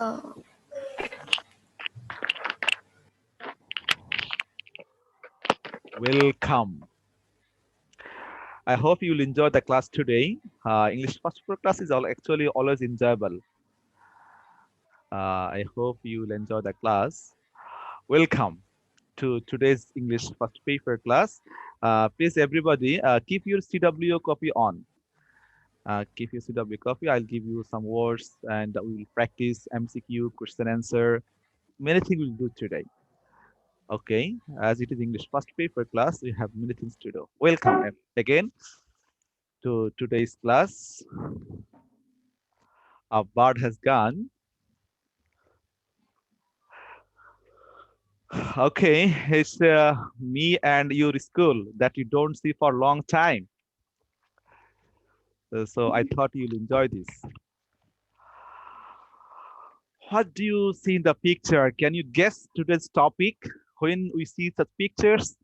Oh, Welcome. I hope you'll enjoy the class today. English first paper class is actually always enjoyable. I hope you'll enjoy the class. Welcome to today's English first paper class. Please, everybody, keep your CW copy on. Keep your CW copy. I'll give you some words and we will practice MCQ, question answer. Many things we'll do today. Okay, as it is English first paper class, we have many things to do. Welcome again to today's class. A bird has gone. Okay, it's me and your school that you don't see for a long time. So I thought you'll enjoy this. What do you see in the picture? Can you guess today's topic when we see such pictures?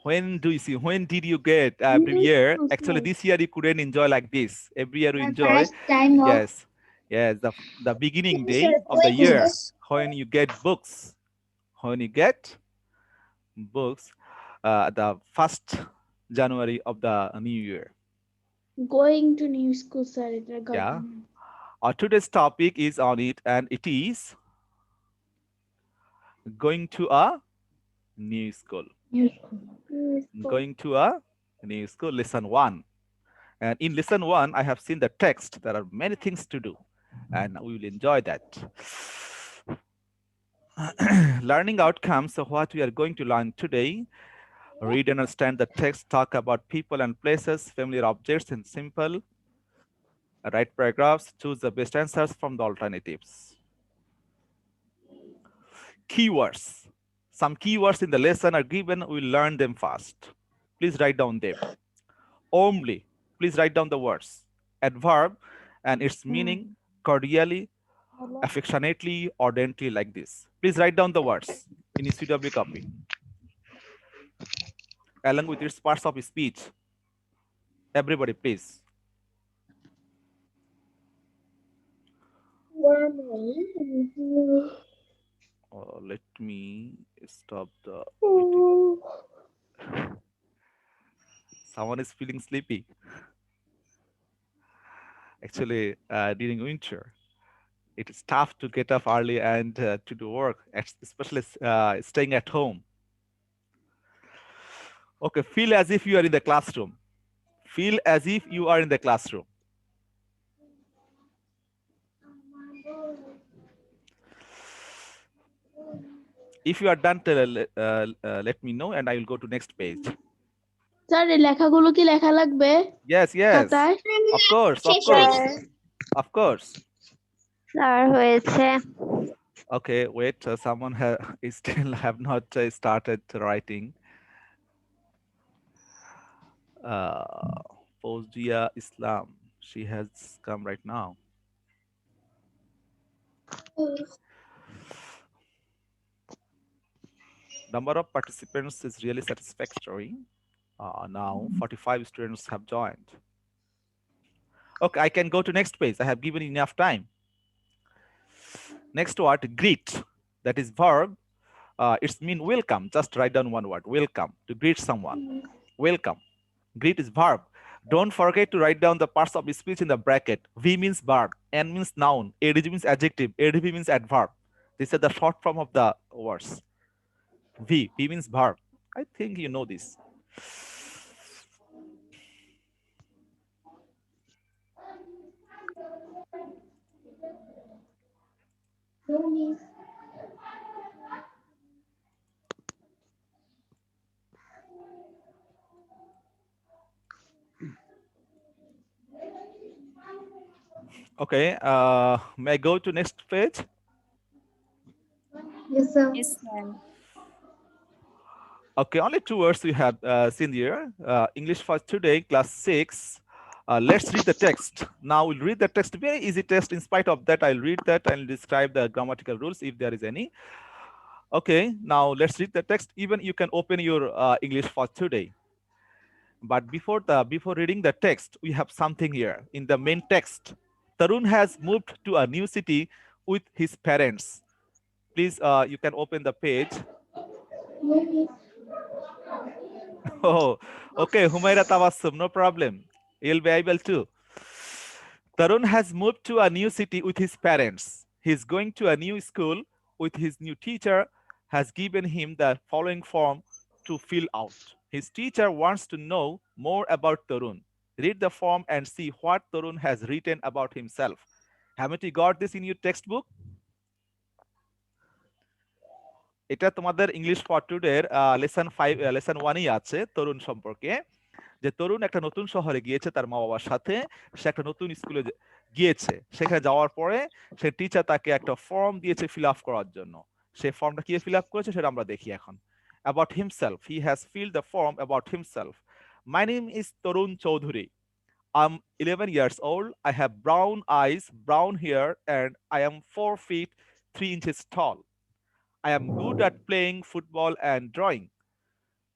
When do you see? When did you get every year? Actually, this year you couldn't enjoy like this. Every year you my enjoy. first time of Yes, yes. The beginning day of the year when you get books. When you get books, the first January of the new year. going to new school, sir. It got Yeah. Today's topic is on it, and it is going to a new school. new school. Going to a new school. Lesson one. And in lesson one, I have seen the text. There are many things to do, and we will enjoy that. Learning outcomes. So what we are going to learn today: read and understand the text, talk about people and places, familiar objects in simple, write paragraphs, choose the best answers from the alternatives. Keywords. Some keywords in the lesson are given, we'll learn them fast. Please write down them. Only, please write down the words. Adverb and its meaning cordially, affectionately, ardently, like this. Please write down the words in a CW copy, along with its parts of speech. Everybody, please. Let me stop the video. Someone is feeling sleepy. Actually, during winter, it is tough to get up early and to do work, especially staying at home. Okay, feel as if you are in the classroom. Feel as if you are in the classroom. If you are done, let me know and I will go to next page. Sir এই লেখাগুলো কি লেখা লাগবে Yes, yes. খাতায়? Of course, of course. Of course. Sir হয়েছে Okay, wait. Someone still have not started writing. Fozia Islam. She has come right now. Number of participants is really satisfactory. Now 45 students have joined. Okay, I can go to next page. I have given enough time. Next word, greet. That is verb. It's mean welcome. Just write down one word, welcome, to greet someone. Welcome. Greet is verb. Don't forget to write down the parts of speech in the bracket. V means verb, N means noun, ADJ means adjective, ADV means adverb. These are the short form of the words. V means verb. I think you know this. Okay, may I go to next page? Yes, sir. Yes, sir. Okay, only two words we have seen here. English for today, class 6. Let's read the text. Now we'll read the text, very easy text. In spite of that, I'll read that and describe the grammatical rules if there is any. Okay, now let's read the text. Even you can open your English for today. But before reading the text, we have something here. In the main text, Tarun has moved to a new city with his parents. Please, you can open the page. Oh, okay, Humaira Tabassum, no problem. You'll be able to. Tarun has moved to a new city with his parents. He's going to a new school with his new teacher has given him the following form to fill out. His teacher wants to know more about Tarun. Read the form and see what Tarun has written about himself. Haven't you got this in your textbook? এটা তোমাদের English for টুডের lesson 5 lesson 1 আছে তরুণ সম্পর্কে, যে তরুণ একটা নতুন শহরে গিয়েছে তার মা বাবার সাথে, সে একটা নতুন স্কুলে গিয়েছে, সেখানে যাওয়ার পরে সে টিচার তাকে একটা ফর্ম দিয়েছে ফিল আপ করার জন্য। সেই ফর্মটা কি ফিল আপ করেছে সেটা আমরা দেখি এখন। About himself, he has filled the form about himself. My name is Tarun Chaudhary. I'm 11 years old. I have brown eyes, brown hair, and I am 4 feet 3 inches tall. I am good at playing football and drawing.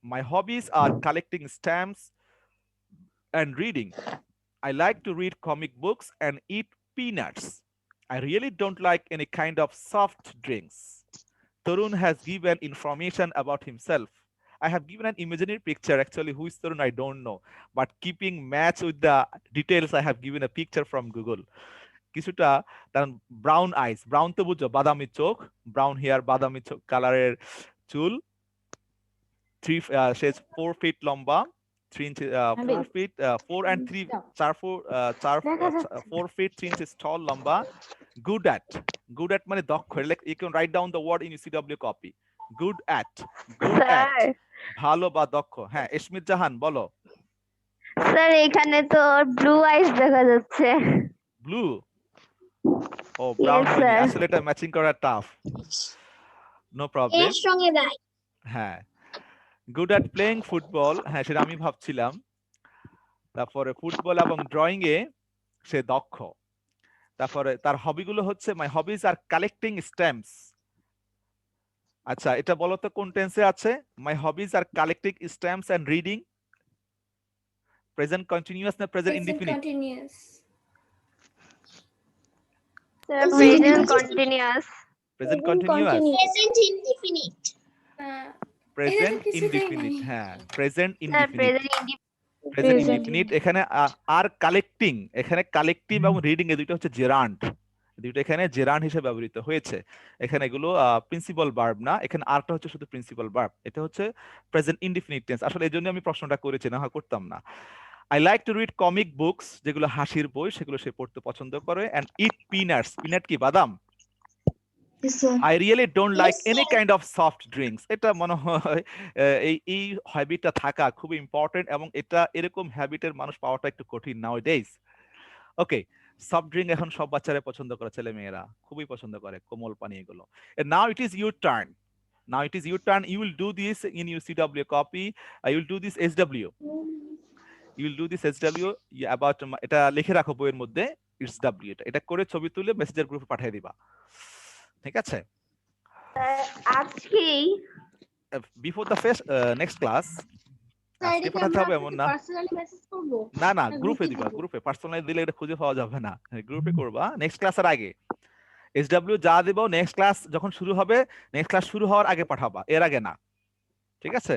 My hobbies are collecting stamps and reading. I like to read comic books and eat peanuts. I really don't like any kind of soft drinks. Tarun has given information about himself. I have given an imaginary picture. Actually, who is Tarun, I don't know. But keeping match with the details, I have given a picture from Google. কিছুটা তার brown eyes, brown তো বুঝছো, বাদামি চোখ, brown hair, বাদামি চোখ কালারের চুল, 4 feet লম্বা, 3 inches, 4 feet 4 and 3 4 feet 3 inches tall লম্বা, good at মানে দক্ষ, you can write down the word in your CW copy. good at sir ভালো বা দক্ষ। হ্যাঁ, ইসমিত জাহান বলো। স্যার এখানে তো ব্লু আইস দেখা যাচ্ছে। ব্লু, ও ব্রাউন হয়নি, sir. আসলে এটা ম্যাচিং করা টাফ, নো প্রবলেম। এর সঙ্গে নাই। হ্যাঁ, গুড অ্যাট প্লেইং ফুটবল, হ্যাঁ সেটা আমি ভাবছিলাম। তারপরে ফুটবল এবং ড্রয়িং এ সে দক্ষ। তারপরে তার হবিগুলো হচ্ছে my hobbies are collecting stamps. আচ্ছা, এটা বলো তো কোন টেন্সে আছে? My hobbies are collecting stamps and reading. Present continuous না present indefinite? Continuous. Sir, present continuous. Present continuous, present indefinite. Present indefinite. হ্যাঁ, present Sir, indefinite, present present indefinite. এখানে আর কালেক্টিং, এখানে কালেক্টিভ এবং রিডিং এ দুটো হচ্ছে জেরান্ড, দুটো এখানে জেরান্ড হিসেবে ব্যবহৃত হয়েছে। এখানে এগুলো প্রিন্সিপাল ভার্ব না, এখানে আরটা হচ্ছে শুধু প্রিন্সিপাল ভার্ব, এটা হচ্ছে প্রেজেন্ট ইনডিফিনিট টেন্স। আসলে এজন্য আমি প্রশ্নটা করেছি, না হয় করতাম না। I like to read comic books, যেগুলো হাসির বই, সেগুলো সে পড়তে পছন্দ করে। এন্ড ইট পিনাটস, পিনাট কি বাদাম। I really don't like Yes, any sir. kind of soft drinks. এটা মনে হয় এই হ্যাবিটটা থাকা খুব ইম্পর্টেন্ট, এবং এটা এরকম হ্যাবিটের মানুষ পাওয়াটা একটু কঠিন নাও ডেজ। ওকে, সফট ড্রিঙ্ক এখন সব বাচ্চারা পছন্দ করে, ছেলে মেয়েরা খুবই পছন্দ করে কোমল পানি এগুলো। Now it is your turn, now it is your turn. You will do this in your CW copy, you will do this SW, you will do this SW about, এটা লিখে রাখো বইয়ের মধ্যে, ইটস ডাব্লিউ, এটা করে ছবি তুলে Messenger গ্রুপে পাঠিয়ে দিবা, ঠিক আছে? আজকেই বিফোর দ্য নেক্সট ক্লাস আজকে পাঠাতে হবে এমন না, পার্সোনালি মেসেজ করব। না না না, গ্রুপে গ্রুপে দিবা, দিব। গ্রুপে পার্সোনালি দিলে এটা খুঁজে পাওয়া যাবে না, গ্রুপে করবা নেক্সট ক্লাসের আগে। SW যা দেব নেক্সট ক্লাস যখন শুরু হবে, নেক্সট ক্লাস শুরু হওয়ার আগে পাঠাবা, এর আগে না, ঠিক আছে?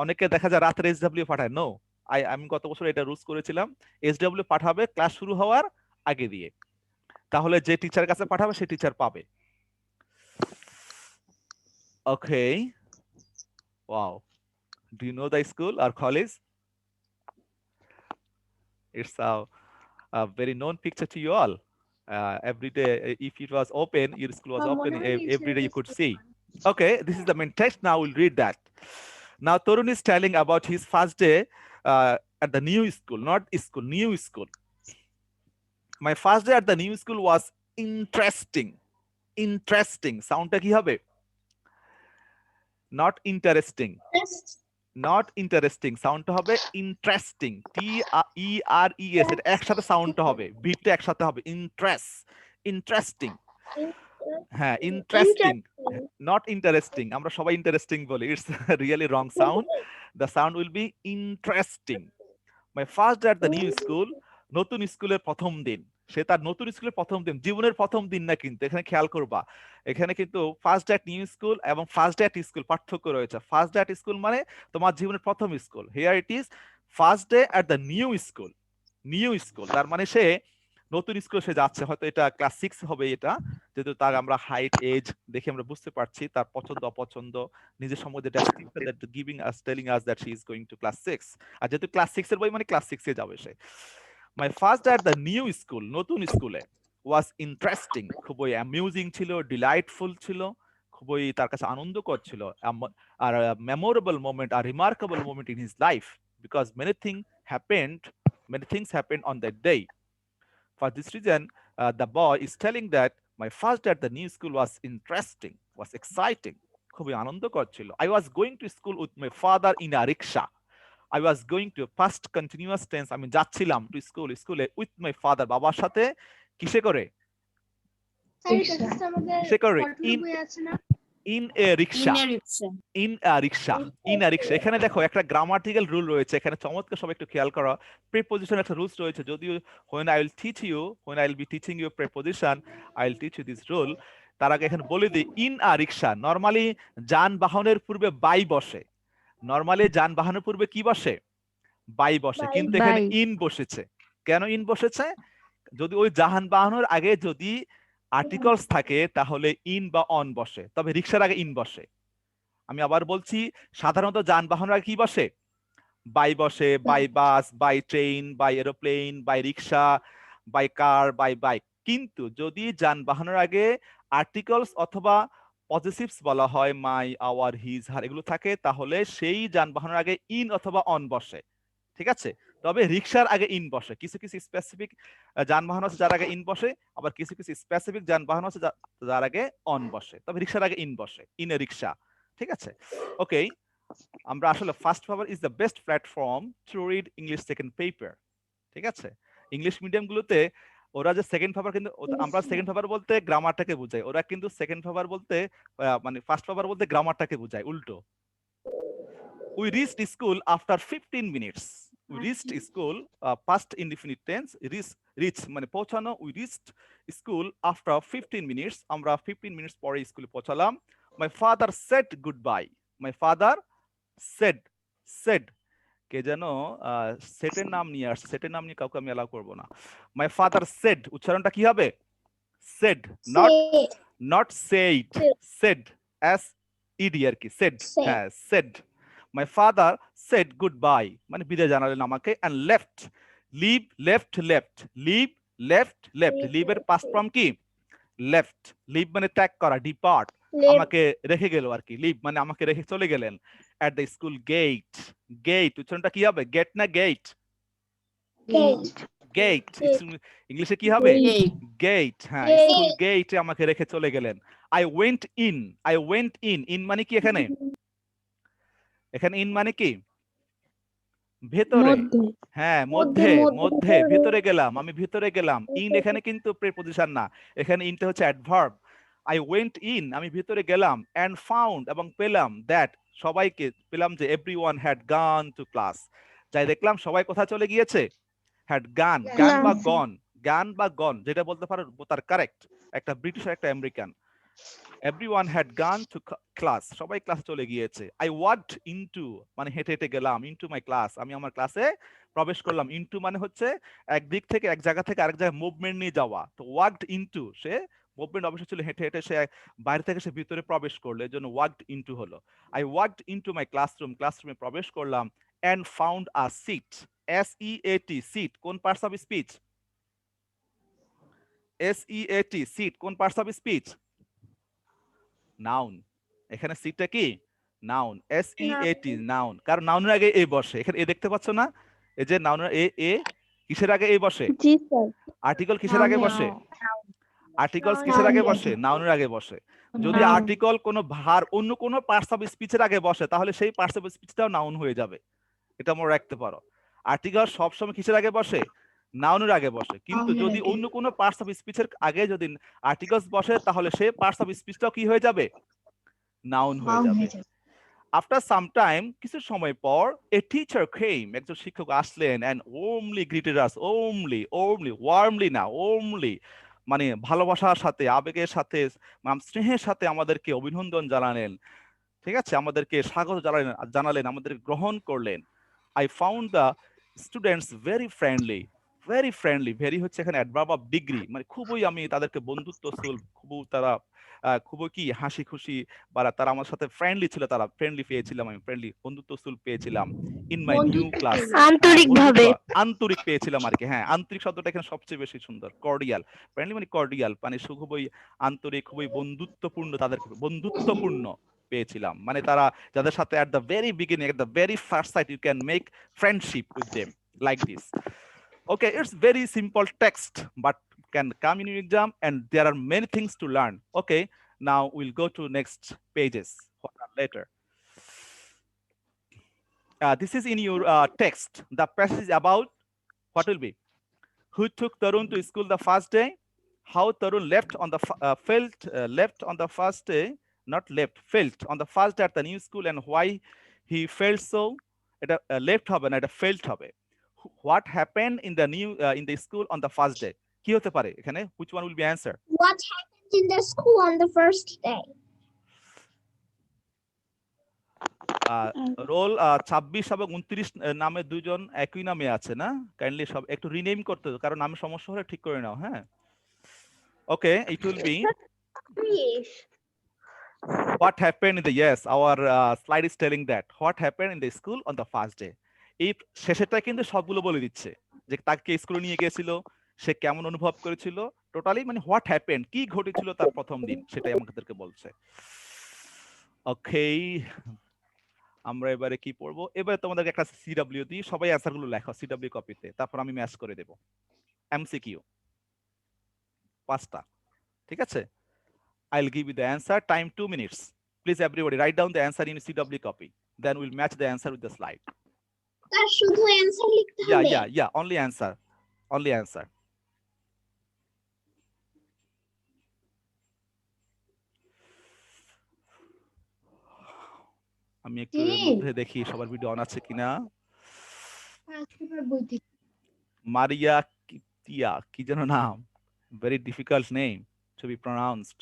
অনেকে দেখা যায় রাতের SW পাঠায়, নো, আমি গত বছর এটা রুলস করেছিলাম, SW পাঠাবে ক্লাস শুরু হওয়ার আগে দিয়ে, তাহলে যে টিচার কাছে পাঠাবে সেই টিচার পাবে। ওকে, wow, do you know the school or college? It's a very known picture to you all. Every day, if it was open, your school was open, every day you could see. Okay, this is the main text. Now we'll read that. Now Tarun is telling about his first day at the new school, not school, new school. My first day at the new school was interesting. Interesting. Sound ta ki hobe? Not interesting. Not interesting, সাউন্ডটা হবে interesting, TERES, এটা একসাথে সাউন্ডটা হবে, বিটটা একসাথে হবে, interesting. হ্যাঁ, interesting, not interesting. আমরা সবাই ইন্টারেস্টিং বলি, it's really wrong sound. The sound will be interesting, My first day at the new school, নতুন স্কুলের প্রথম দিন। সে তার নতুন স্কুলের প্রথম দিন, জীবনের প্রথম দিন না কিন্তু, এখানে খেয়াল করবা। এখানে কিন্তু first day at new school এবং ফার্স্ট ডে অ্যাট স্কুল পার্থক্য রয়েছে। ফার্স্ট ডে অ্যাট স্কুল মানে তোমার জীবনের প্রথম school. Here it is first day at the new school. New school তার মানে সে নতুন স্কুলে সে যাচ্ছে, হয়তো এটা ক্লাস 6 হবে, এটা যেহেতু তার আমরা হাইট এজ দেখে আমরা বুঝতে পারছি তার পছন্দ অপছন্দ নিজের সম্বন্ধে description that giving us telling us that she is going to class 6। আর যেহেতু ক্লাস 6 এর বই মানে ক্লাস 6 এ যাবে সে। My first day at the new school, নতুন স্কুলে, ওয়াজ ইন্টারেস্টিং, খুবই অ্যামিউজিং ছিল, ডিলাইটফুল ছিল, খুবই তার কাছে আনন্দকর ছিল, আর মেমোরেবল মোমেন্ট, আর remarkable moment in his life, because many things happened on that day. For this reason, the boy is telling that my first day at the new school was interesting, was exciting, খুবই আনন্দকর ছিল। I was going to school with my father in a rickshaw. I was going to past continuous tense, আমি যাচ্ছিলাম to স্কুলে with my father, বাবার সাথে কিসে করে? কিসে করে? in a rickshaw. in a rickshaw এখানে দেখো একটা গ্রামাটিক্যাল রুল রয়েছে, এখানে চমৎকার সব একটু খেয়াল করো। প্রিপজিশন একটা রুলস রয়েছে, যদিও when I will be teaching you preposition, I will teach you this rule. তার আগে এখানে বলে দিই, in a rickshaw নরমালি যানবাহনের পূর্বে বাই বসে। নরমালি যানবাহনের পূর্বে কি বসে? বাই বসে, কিন্তু এখানে ইন বসেছে। কেন ইন বসেছে? যদি ওই যানবাহনের আগে যদি আর্টিকলস থাকে তাহলে ইন বা অন বসে, তবে রিকশার আগে ইন বসে। আমি আবার বলছি, সাধারণত যানবাহনের আগে কি বসে? বাই বসে, by bus, by train, by aeroplane, by rickshaw, by car, by bike. কিন্তু যদি যানবাহনের আগে আর্টিকলস অথবা পজেসিভস বলা হয়, মাই, আওয়ার, হিজ, হার এগুলো থাকে, তাহলে সেই যানবাহনের আগে ইন অথবা অন বসে। ঠিক আছে? তবে রিকশার আগে ইন বসে। কিছু কিছু স্পেসিফিক যানবাহন আছে যার আগে ইন বসে, আবার কিছু কিছু স্পেসিফিক যানবাহন আছে যার আগে অন বসে, তবে রিকশার আগে ইন বসে, ইন এ রিকশা। ঠিক আছে? ওকে, আমরা আসলে first paper is the best platform to read English second paper. ঠিক আছে? ইংলিশ মিডিয়াম গুলোতে ওরা যে সেকেন্ড পেপার, কিন্তু আমরা সেকেন্ড পেপার বলতে গ্রামারটাকে বোঝাই, ওরা কিন্তু সেকেন্ড পেপার বলতে মানে ফার্স্ট পেপার বলতে গ্রামারটাকে বোঝায়, উল্টো। We reached school after 15 minutes. We reached school, past indefinite tense, reach মানে পৌঁছানো। We reached school after 15 minutes. আমরা 15 minutes পরে স্কুলে পৌঁছালাম। My father said goodbye. My father said কে যেন সেটের নাম নিয়ে আসছে, সেটের নাম নিয়ে কাউকে আমি অ্যালাউ করব না। My father said, উচ্চারণটা কি হবে? said, not said, said as ed আর কি, said, হ্যাঁ said. My father said goodbye, মানে বিদায় জানালেন আমাকে, and left, leave, left, leave এর past form কি? left. leave মানে ত্যাগ করা, depart, আমাকে রেখে গেল আর কি, leave মানে আমাকে রেখে চলে গেলেন। at the school gate, উচ্চারণটা কি হবে? গেট না গেট? গেট। ইংলিশে কি হবে? গেট। হ্যাঁ, স্কুল গেটে আমাকে রেখে চলে গেলেন। I went in, in মানে কি এখানে? এখানে ইন মানে কি? ভেতরে। হ্যাঁ, মধ্যে, ভেতরে গেলাম, আমি ভেতরে গেলাম। ইন এখানে কিন্তু প্রিপজিশন না, এখানে ইনটা হচ্ছে অ্যাডভার্ব। I went in, আমি ভেতরে গেলাম, and found এবং পেলাম, that সবাইকে পেলাম যে everyone had gone to class, যাই দেখলাম সবাই কোথায় চলে গিয়েছে? had gone, গান বা গন যেটা বলতে পারো তার কারেক্ট, একটা ব্রিটিশ আর একটা American. everyone had gone to class, সবাই ক্লাসে চলে গিয়েছে। I walked into মানে হেঁটে হেঁটে গেলাম, into my class, আমি আমার ক্লাসে প্রবেশ করলাম। into মানে হচ্ছে এক দিক থেকে এক জায়গা থেকে আরেক জায়গায় মুভমেন্ট নিয়ে যাওয়া, তো walked into সে মুভমেন্ট অবশ্যই ছিল, হেঁটে হেঁটে সে বাইরে থেকে সে ভিতরে প্রবেশ করলো, এর জন্য walked into হলো। I walked into my classroom, ক্লাসরুমে প্রবেশ করলাম, and found a seat, SEAT, seat কোন parts of speech? SEAT, seat কোন পার্টস অফ স্পিচ? নাউন। এখানে সিটটা কি? নাউন। SEAT, নাউন, কারণ নাউনের আগে এ বসে। এখানে এ দেখতে পাচ্ছ না? এই যে নাউনের এ কিসের আগে এ বসে? জি স্যার। আর্টিকেল কিসের আগে বসে? আর্টিকেলস কিসের আগে বসে? নাউনের আগে বসে। যদি আর্টিকেল কোনো ভার অন্য কোনো পার্টস অফ স্পিচের আগে বসে তাহলে সেই পার্টস অফ স্পিচটাও নাউন হয়ে যাবে, এটা মনে রাখতে পারো। আর্টিকেল সবসময় কিসের আগে বসে? নাউনের আগে বসে। কিন্তু যদি অন্য কোনো পার্টস অফ স্পিচের আগে যদি আর্টিকেলস বসে তাহলে সেই পার্টস অফ স্পিচটাও কি হয়ে যাবে? নাউন হয়ে যাবে। After some time, কিছু সময় পর, a teacher came, একজন শিক্ষক আসলেন and warmly greeted us, warmly না, warmly, মানে ভালোবাসার সাথে, আবেগের সাথে, স্নেহের সাথে আমাদেরকে অভিনন্দন জানালেন, ঠিক আছে, আমাদেরকে স্বাগত জানালেন, আমাদের গ্রহণ করলেন। I found the students very friendly, very হচ্ছে এখানে অ্যাডভার্ব অফ ডিগ্রি, মানে খুবই আমি তাদেরকে বন্ধুত্বশীল, খুবই কি হাসি খুশি, বা তারা আমার সাথে ফ্রেন্ডলি ছিল, তারা ফ্রেন্ডলি পেয়েছিলাম, আমি ফ্রেন্ডলি বন্ধুত্বশীল পেয়েছিলাম ইন মাই নিউ ক্লাস, আন্তরিকভাবে। আন্তরিক পেয়েছিলাম আর কি। হ্যাঁ, আন্তরিক শব্দটা এখানে সবচেয়ে বেশি সুন্দর। কর্ডিয়াল, ফ্রেন্ডলি মানে কর্ডিয়াল, মানে খুবই আন্তরিক, খুবই বন্ধুত্বপূর্ণ, তাদেরকে বন্ধুত্বপূর্ণ পেয়েছিলাম, মানে তারা যাদের সাথে at the very beginning, at the very first sight you can make friendship with them like this. Okay, it's very simple text but can come in your exam and there are many things to learn. Okay, now we'll go to next pages later. This is in your text. The passage is about what will be? Who took Tarun to school the first day? How Tarun left on the left on the first day, not left, felt on the first day at the new school and why he felt so. It left হবে না, এটা felt হবে. What happened in the in the school on the first day? কি হতে পারে এখানে? Which one will be answer? What happened in the school on the first day? Roll 26 এবং 29 নামে দুজন একই নামে আছে না? কাইন্ডলি সব একটু রিনেম করতে, কারণ নামে সমস্যা হলে ঠিক করে নাও। হ্যাঁ, ওকে, it will be what happened in the, yes, our slide is telling that what happened in the school on the first day. এই শেষেরটা কিন্তু সবগুলো বলে দিচ্ছে যে তাকে স্কুলে নিয়ে গিয়েছিল, সে কেমন অনুভব করেছিল, টোটালি মানে হোয়াট হ্যাপেন্ড, কি ঘটেছিল তার প্রথম দিন, সেটাই আমাদেরকে বলছে। ওকে, আমরা এবারে কি পড়বো? এবারে তোমাদেরকে একটা সিডব্লিউ দিই, সবাই অ্যান্সার গুলো লেখো সিডব্লিউ কপিতে, তারপর আমি ম্যাচ করে দেব। এমসিকিউ 5টা, ঠিক আছে? I'll give you the answer. Time 2 minutes. Please everybody write down the answer in CW copy. Then we'll match the answer with the slide. তার শুধু অ্যানসার লিখতে হবে? Yeah. Only answer. Only answer. আমি একটু এর মধ্যে দেখি সবার ভিডিও অন আছে কিনা। মারিয়া কিতিয়া, কি যেন নাম, very difficult name to be pronounced,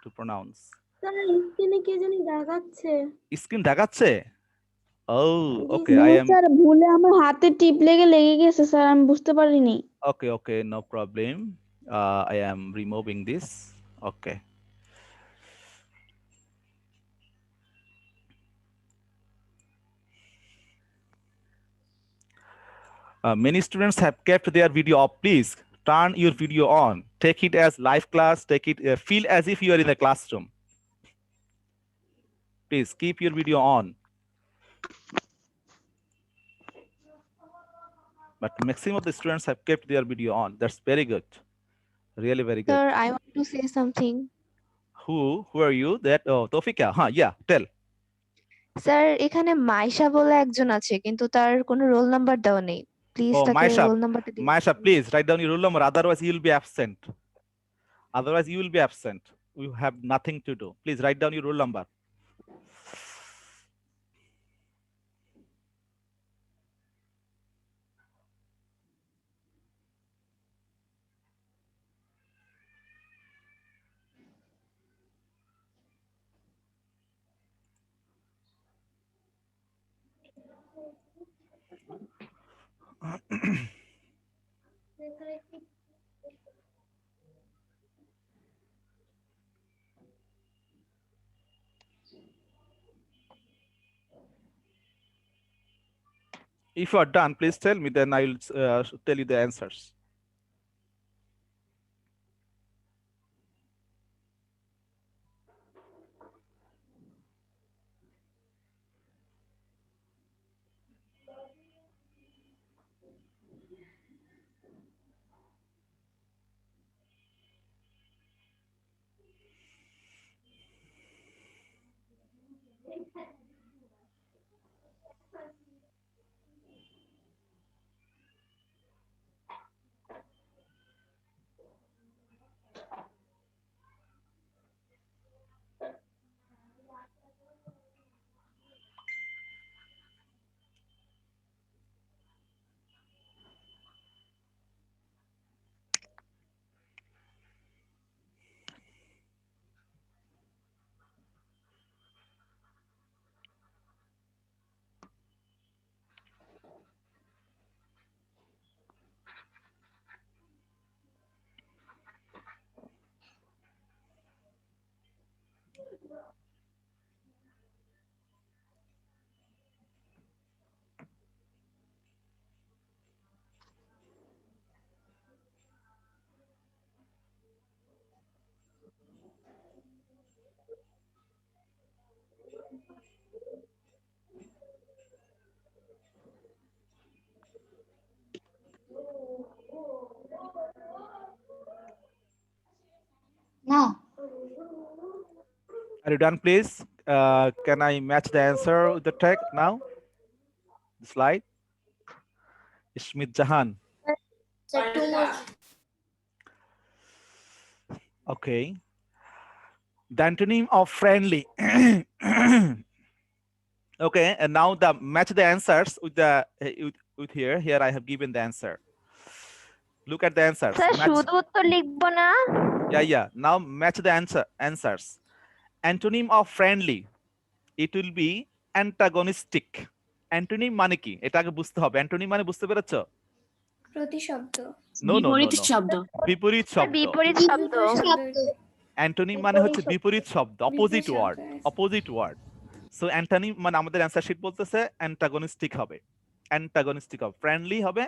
to pronounce. Sir স্ক্রিনে কে জানি দেখাচ্ছে। স্ক্রিন দেখাচ্ছে? Oh, okay. I am, sir ভুলে আমার হাতে টিপ লেগে গেছে স্যার, আমি বুঝতে পারিনি। okay, no problem. I am removing this. Okay. Many students have kept their video off. Please turn your video on. Take it as live class. Take it, feel as if you are in the classroom. Please keep your video on. But maximum of the students have kept their video on. That's very good. Really very good. Sir, I want to say something. Who are you? That, oh, Tofika. Yeah, tell. Sir এখানে মাইশা বলে একজন আছে কিন্তু তার কোনো roll number দেওয়া নেই, please Oh, তাকে Maisha. রোল নাম্বারটা দিন। Maisha, please write down your roll number. Otherwise, you will be absent. Otherwise, you will be absent. We have nothing to do. Please write down your roll number. If you are done, please tell me, then I will tell you the answers. Are you done, please? Can I match the answer with the text now? The slide. Ishmit Jahan. Sir, too much. Okay. The antonym of friendly. Okay, and now the match the answers with the with here. Here I have given the answer. Look at the answers. Sir Match. শুধু উত্তর লিখবো না? Yeah. Now match the answers. Antonym of friendly. It will be antagonistic. Antonym মানে কি? এটা আগে বুঝতে হবে। Antonym মানে বুঝতে পেরেছো? প্রতিশব্দ। No. বিপরীত শব্দ। বিপরীত শব্দ। বিপরীত শব্দ। অ্যান্টোনিম মানে হচ্ছে বিপরীত শব্দ, opposite word, opposite word. So antonym মানে আমাদের অ্যান্সার শিট বলতেছে অ্যান্টাগনিস্টিক হবে, অ্যান্টাগনিস্টিক হবে, ফ্রেন্ডলি হবে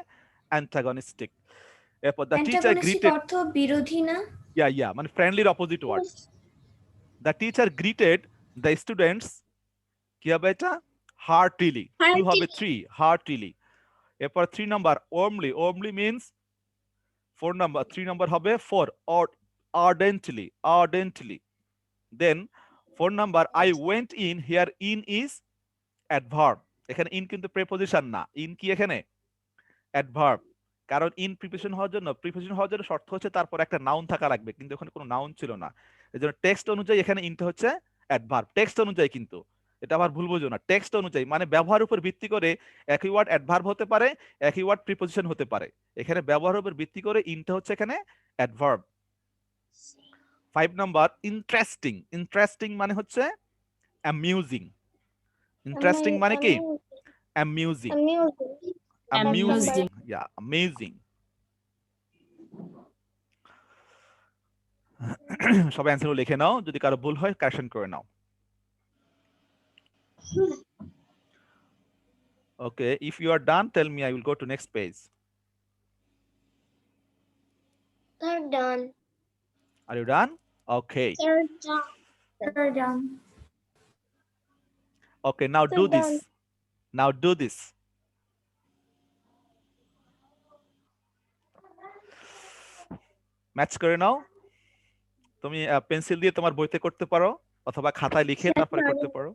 অ্যান্টাগনিস্টিক। এরপর দ্য টিচার গ্রিটেড, অর্থ বিরোধী না? ইয়া মানে ফ্রেন্ডলির opposite word. The teacher greeted the students, কি হবে এটা? হার্টিলি। টু হবে 3, হার্টিলি। এরপর 3 number warmly, warmly means 4 number, 3 number হবে 4, ardently, ardently. Then 4 number, I went in, here in is adverb. এখানে in কিন্তু preposition না, in কি এখানে adverb, কারণ in preposition হওয়ার জন্য শর্ত হচ্ছে তারপর একটা নাউন থাকা লাগবে, কিন্তু এখানে কোনো নাউন ছিল না, এজন্য টেক্সট অনুযায়ী এখানে ইনটা হচ্ছে adverb, টেক্সট অনুযায়ী। কিন্তু এটা আবার ভুল বুঝো না, টেক্সট অনুযায়ী মানে ব্যবহারের উপর ভিত্তি করে একই ওয়ার্ড adverb হতে পারে, একই ওয়ার্ড preposition হতে পারে। এখানে ব্যবহারের উপর ভিত্তি করে ইনটা হচ্ছে এখানে adverb। 5 নাম্বার ইন্টারেস্টিং, ইন্টারেস্টিং মানে হচ্ছে অ্যামিউজিং। ইন্টারেস্টিং মানে কি? অ্যামিউজিং, অ্যামিউজিং, ইয়া অ্যামেজিং। সবাই অ্যানসারগুলো লিখে নাও, যদি কারো ভুল হয় কারেকশন করে নাও। Okay, if you are done tell me, I will go to next page. They're done. Are you done? Okay. They're done. They're done. Okay, now do this. Now do this. Match করে নাও। তুমি pencil দিয়ে তোমার বইতে করতে পারো অথবা খাতায় লিখে তারপরে করতে পারো।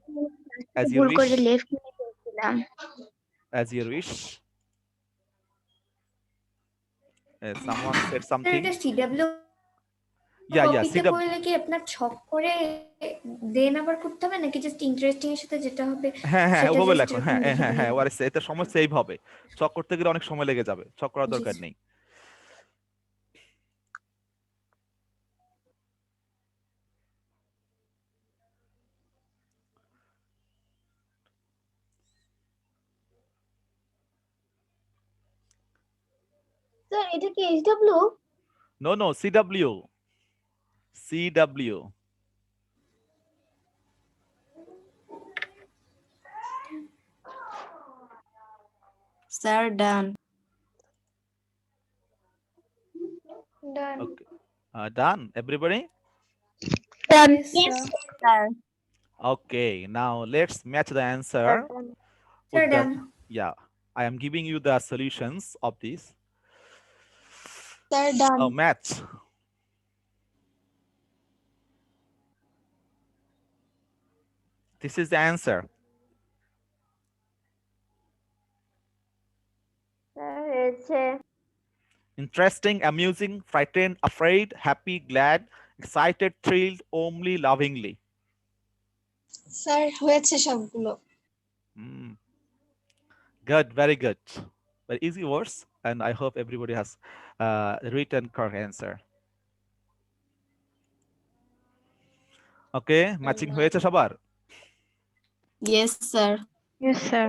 As you ভুল wish. করে লেফট নিয়ে করেছিলাম। As you wish. Someone said something. এটা CW Yeah, কপিতে CW. করলে কি আপনার ছক করে দেন আবার করতে হবে নাকি জাস্ট ইন্টারেস্টিং এর সাথে যেটা হবে? হ্যাঁ সেটা ওভাবে just লেখো। এরকম হ্যাঁ লিখে দিলে হবে। ওয়ারিস এটা সমস্যা এইভাবে চক করতে গেলে অনেক সময় লেগে যাবে, চক করার জি, দরকার জি। নেই। স্যার এটা কি SW? No, CW. CW. Sir done. Done. Okay. Done, everybody? Yes, sir Okay, now let's match the answer. Sir, with the- done. Yeah, I am giving you the solutions of this. They're done. Match. This is the answer. হয়েছে। Interesting, amusing, frightened, afraid, happy, glad, excited, thrilled, only, lovingly. Sir হয়েছে সবগুলো। Good, very good. Very easy words, and I hope everybody has written correct answer. Okay, matching হয়েছে সবার? Yes sir. Yes, sir.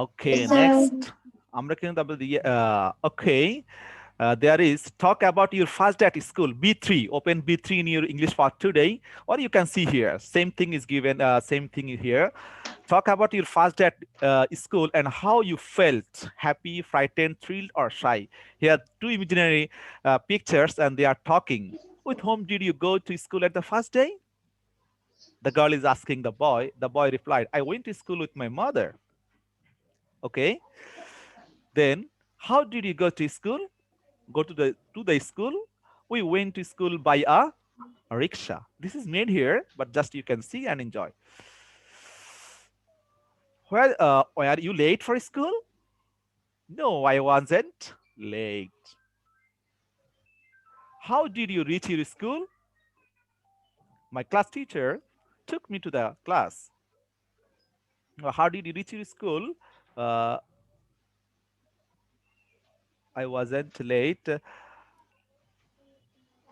Okay, Yes, sir. next. আমরা কিন্তু okay. There is talk about your first day at school, B3. Open B3 in your English part today, or you can see here. Same thing is given. Same thing here. Talk about your first day at school and how you felt: happy, frightened, thrilled, or shy. Here, two imaginary pictures, and they are talking. With whom did you go to school at the first day? The girl is asking the boy. The boy replied, "I went to school with my mother." Okay. Then, how did you go to school? Go to the school. We went to school by a A rickshaw. This is made here, but just you can see and enjoy. Were you late for school? No, I wasn't late. How did you reach your school? My class teacher took me to the class. How did you reach your school? I wasn't late.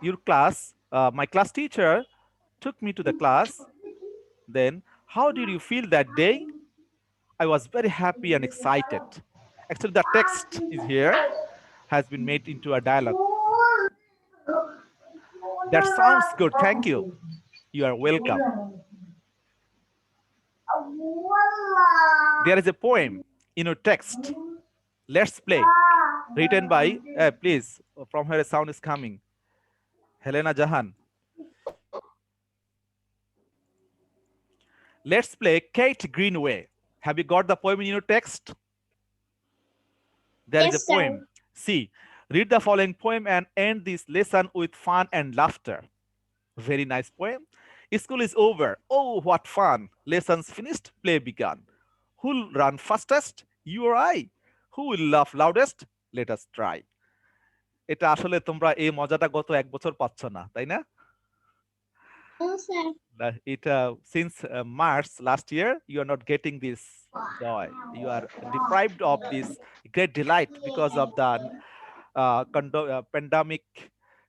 Your class, my class teacher took me to the class. Then, how did you feel that day? I was very happy and excited. Actually, the text is here, has been made into a dialogue. That sounds good. Thank you. You are welcome. There is a poem in your text. Let's play. Written by, please, from where a sound is coming. Helena Jahan. Let's play Kate Greenaway. Have you got the poem in your text? There is a poem. See, read the following poem and end this lesson with fun and laughter. Very nice poem. School is over. Oh, what fun. Lessons finished, play begun. Who'll run fastest? You or I. Who will laugh loudest? Let us try. এটা আসলে তোমরা এই মজাটা গত এক বছর পাচ্ছ না, তাই না? It since March last year, you are not getting this joy. You are deprived of this great delight because of the pandemic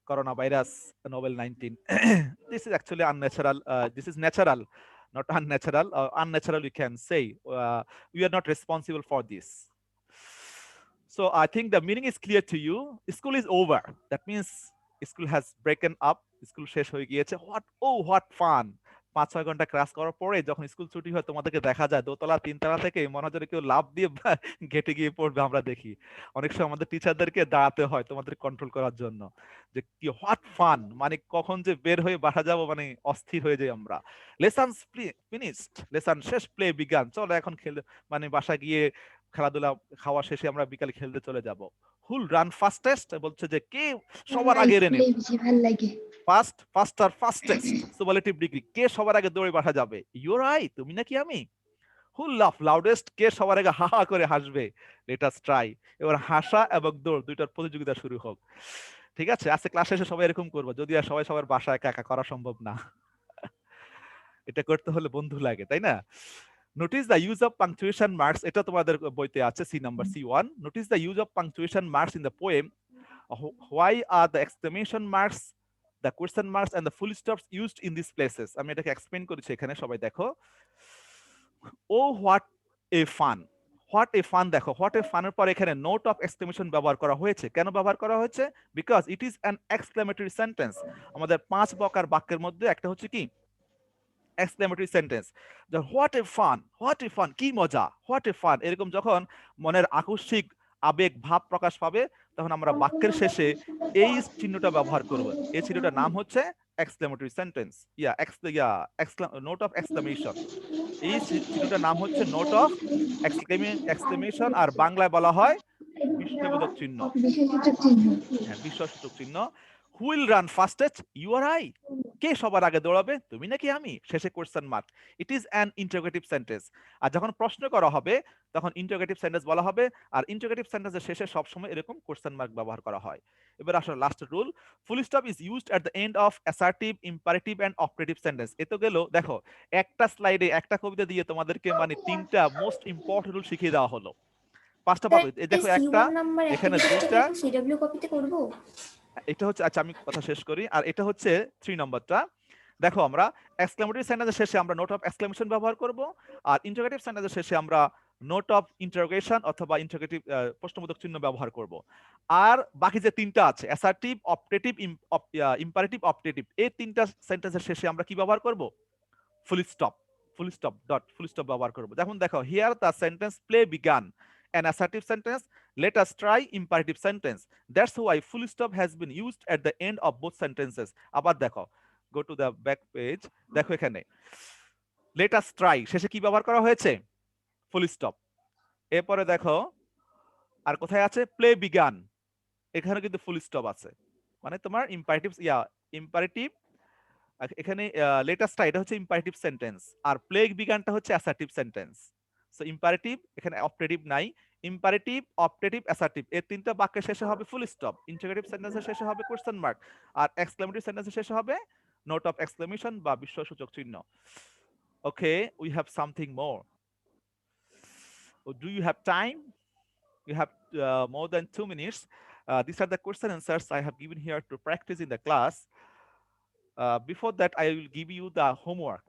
coronavirus novel 19. This is actually unnatural. This is natural, not unnatural. Unnatural, you can say. We are not responsible for this. So I think the meaning is clear to you. School is over. That means school has broken up. School শেষ হয়ে গিয়েছে. What fun. 5-6 ঘন্টা class করার পরে যখন school ছুটি হয় তোমাদেরকে দেখা যায় দোতলা তিনতলা থেকে মনে হয় কেউ লাফ দিয়ে গেটে গিয়ে পড়বে আমরা দেখি। অনেক সময় আমাদের টিচারদেরকে দাঁড়াতে হয় তোমাদের কন্ট্রোল করার জন্য যে কি হোয়াট ফান, মানে কখন যে বের হয়ে বাসা যাব মানে অস্থির হয়ে যাই আমরা। লেসনস ফিনিশড, লেসন শেষ, প্লে বিগান, চলো এখন খেলতে মানে বাসা গিয়ে খেলাধুলা খাওয়া শেষে আমরা বিকালে খেলতে চলে যাব। হুল রান ফাস্টেস্ট বলছে যে কে সবার আগে রেনে ফাস্টার ফাস্টেস্ট সুপারলেটিভ ডিগ্রি, কে সবার আগে দৌড়ে বাসা যাবে? ইউর আই, তুমি নাকি আমি। হুল লাফ লাউডেস্ট, কে সবার আগে হা হা করে হাসবে? Let us try. এবার হাসা এবং দৌড় দুইটার প্রতিযোগিতা শুরু হোক। ঠিক আছে, আজকে ক্লাস শেষে সবাই এরকম করবো, যদি আর সবাই সবার বাসা একা একা করা সম্ভব না। এটা করতে হলে বন্ধু লাগে, তাই না? Notice the use of punctuation marks. এটা তোমাদের বইতে আছে C number C1. Notice the use of punctuation marks in the poem. Why are the exclamation marks, the question marks and the full stops used in these places? আমি এটাকে explain করেছি এখানে, সবাই দেখো। Oh what a fun. What a fun, দেখো what a fun এর পর এখানে নোট অফ এক্সক্লেমেশন ব্যবহার করা হয়েছে। কেন ব্যবহার করা হয়েছে? Because it is an exclamatory sentence. আমাদের 5 প্রকার বাক্যের মধ্যে একটা হচ্ছে কি exclamatory sentence. What a fun, what a fun, কি মজা, হোয়াট এ ফান, এরকম যখন মনের আকস্মিক আবেগ ভাব প্রকাশ পাবে তখন আমরা বাক্যের শেষে এই চিহ্নটা ব্যবহার করব। এই চিহ্নটার নাম হচ্ছে exclamatory sentence, note of exclamation. এই চিহ্নটার নাম হচ্ছে নোট অফ এক্সক্লেমেশন, আর বাংলায় বলা হয় বিস্ময়বোধক চিহ্ন, বিস্ময়সূচক চিহ্ন। Who will run fastest? You or I. কে সবার আগে দৌড়াবে? তুমি নাকি আমি? শেষে question mark. It is an interrogative sentence. আর যখন প্রশ্ন করা হবে তখন ইন্টারোগেটিভ সেন্টেন্স বলা হবে, আর ইন্টারোগেটিভ সেন্টেন্সের শেষে সবসময় এরকম কোয়েশ্চেন মার্ক ব্যবহার করা হয়। এবার আসলে last rule, full stop is used at the end of assertive, imperative and operative sentence. এ তো গেল, দেখো একটা স্লাইডে একটা কবিতা দিয়ে তোমাদেরকে মানে 3টা মোস্ট ইম্পর্টেন্ট রুল শিখিয়ে দেওয়া হলো। 5টা পাবে, দেখো একটা, এখানে 2টা, সিডব্লিউ কপিতে করব। এটা হচ্ছে, আচ্ছা আমি কথা শেষ করি। আর এটা হচ্ছে 3 নম্বরটা। দেখো আমরা এক্সক্লেমেটরি সেন্টেন্সের শেষে আমরা নোট অফ এক্সক্লেমেশন ব্যবহার করব, আর ইন্টারোগেটিভ সেন্টেন্সের শেষে আমরা নোট অফ ইন্টারোগেশন অথবা ইন্টারোগেটিভ প্রশ্নবোধক চিহ্ন ব্যবহার করব। আর বাকি যে 3টা আছে অ্যাসার্টিভ, অপারেটিভ, ইম্পারেটিভ, অপারেটিভ, এই 3টা সেন্টেন্সের শেষে আমরা কি ব্যবহার করব? Full stop, full stop, dot, full stop ব্যবহার করব। যেমন দেখো here the sentence play began, an assertive sentence, let us try imperative sentence. That's why full stop has been used at the end of both sentences. আবার দেখো, go to the back page, দেখো এখানে let us try শেষে কি ব্যবহার করা হয়েছে? Full stop. এরপরে দেখো আর কোথায় আছে? প্লে বিগান, এখানে কিন্তু ফুল স্টপ আছে। মানে তোমার ইম্পারেটিভ, ইম্পারেটিভ এখানে লেটেস্টটা এটা হচ্ছে ইম্পারেটিভ সেন্টেন্স, আর প্লেগ বিগানটা হচ্ছে অ্যাসার্টিভ সেন্টেন্স। সো ইম্পারেটিভ, এখানে অপটেটিভ নাই, ইম্পারেটিভ, অপটেটিভ, অ্যাসার্টিভ এর তিনটা বাক্যের শেষে হবে ফুল স্টপ, ইন্টারোগেটিভ সেন্টেন্সের শেষে হবে কোয়েশ্চেন মার্ক, আর এক্সক্লেমেটরি সেন্টেন্সের শেষে হবে নোট অফ এক্সক্লেমেশন বা বিস্ময়সূচক চিহ্ন। Okay, we have something more. Do you have time? You have more than 2 minutes. These are the question answers I have given here to practice in the class. Before that, I will give you the homework.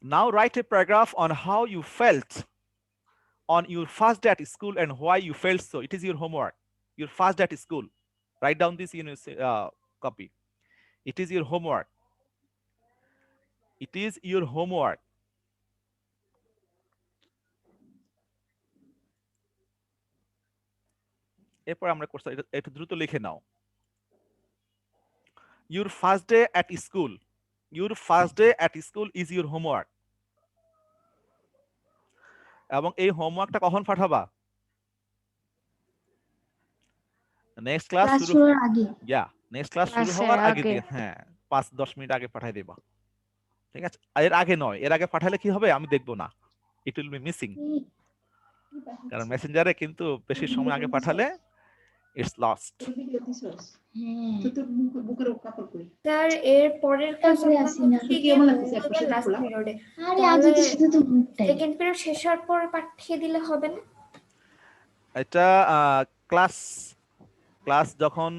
Now write a paragraph on how you felt on your first day at school and why you felt so. It is your homework. Your first day at school. Write down this in your copy. It is your homework. It is your homework. এরপর আমরা course একটু দ্রুত লিখে নাও। Your first day at school. Your first day at school is your homework. এবং এই হোমওয়ার্কটা কখন পাঠাবা? Next class শুরু হওয়ার আগে। নেক্সট ক্লাস শুরু হওয়ার আগে দিয়ে, হ্যাঁ 5-10 মিনিট আগে পাঠিয়ে দেবা। ঠিক আছে, এর আগে নয়, এর আগে পাঠালে কি হবে আমি দেখবো না, ইট উইল বি মিসিং। কারণ মেসেঞ্জারে কিন্তু বেশি সময় আগে পাঠালে ইটস লস্ট। স্যার এর পরের ক্লাস লাস্ট পিরিয়ডে, সেকেন্ড পিরিয়ড শেষ হওয়ার পর পাঠিয়ে দিলে হবে না? এটা ক্লাস যখন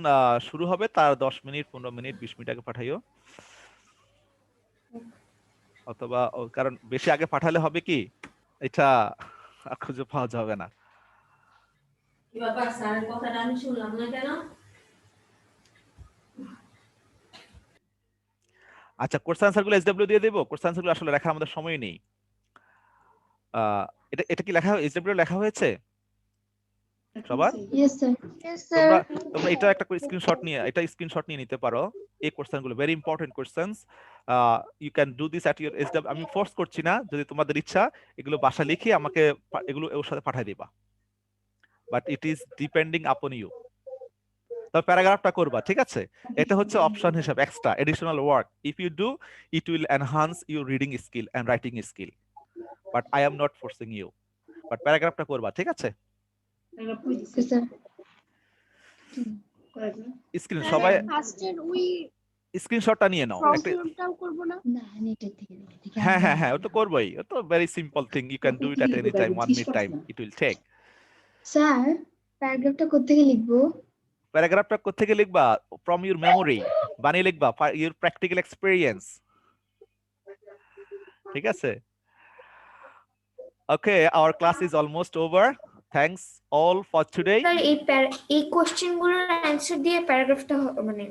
শুরু হবে তার 10 মিনিট 15 মিনিট 20 মিনিট আগে পাঠাইও, অথবা কারণ বেশি আগে পাঠালে হবে কি এটা খুঁজে পাওয়া যাবে না। আচ্ছা, কোশ্চেন আনসারগুলো এসডব্লিউ দিয়ে দেব। কোশ্চেন আনসারগুলো আসলে লেখার আমাদের সময় নেই। এটা কি লেখা এসডব্লিউ লেখা হয়েছে সবার? তোমরা এটা একটা স্ক্রিনশট নিয়ে নিতে পারো। এই কোশ্চেনগুলো very important questions. You can do this at your SW. আমি ফোর্স করছি না, যদি তোমাদের ইচ্ছা এগুলো বাসা লিখে আমাকে এগুলো ওর সাথে পাঠিয়ে দিবা, but it is depending upon you. তবে প্যারাগ্রাফটা করবা, ঠিক আছে? এটা হচ্ছে অপশন হিসাবে extra additional work. If you do, it will enhance your reading skill and writing skill, but I am not forcing you. But প্যারাগ্রাফটা করবা, ঠিক আছে? স্ক্রিন সবাই স্ক্রিনশটটা নিয়ে নাও। হ্যাঁ ও তো করবোই, ও তো very simple thing, you can do it at any time, 1 minute time it will take. Sir প্যারাগ্রাফটা কোত্থেকে লিখবো? প্যারাগ্রাফটা কোত্থেকে লিখবা? ফ্রম ইউর মেমোরি বানিয়ে লিখবা, ইউর প্র্যাকটিক্যাল এক্সপেরিয়েন্স, ঠিক আছে? Okay, our class is almost over. Thanks all for today. Sir এই কোশ্চেনগুলোর অ্যানসার দিয়ে প্যারাগ্রাফটা মানে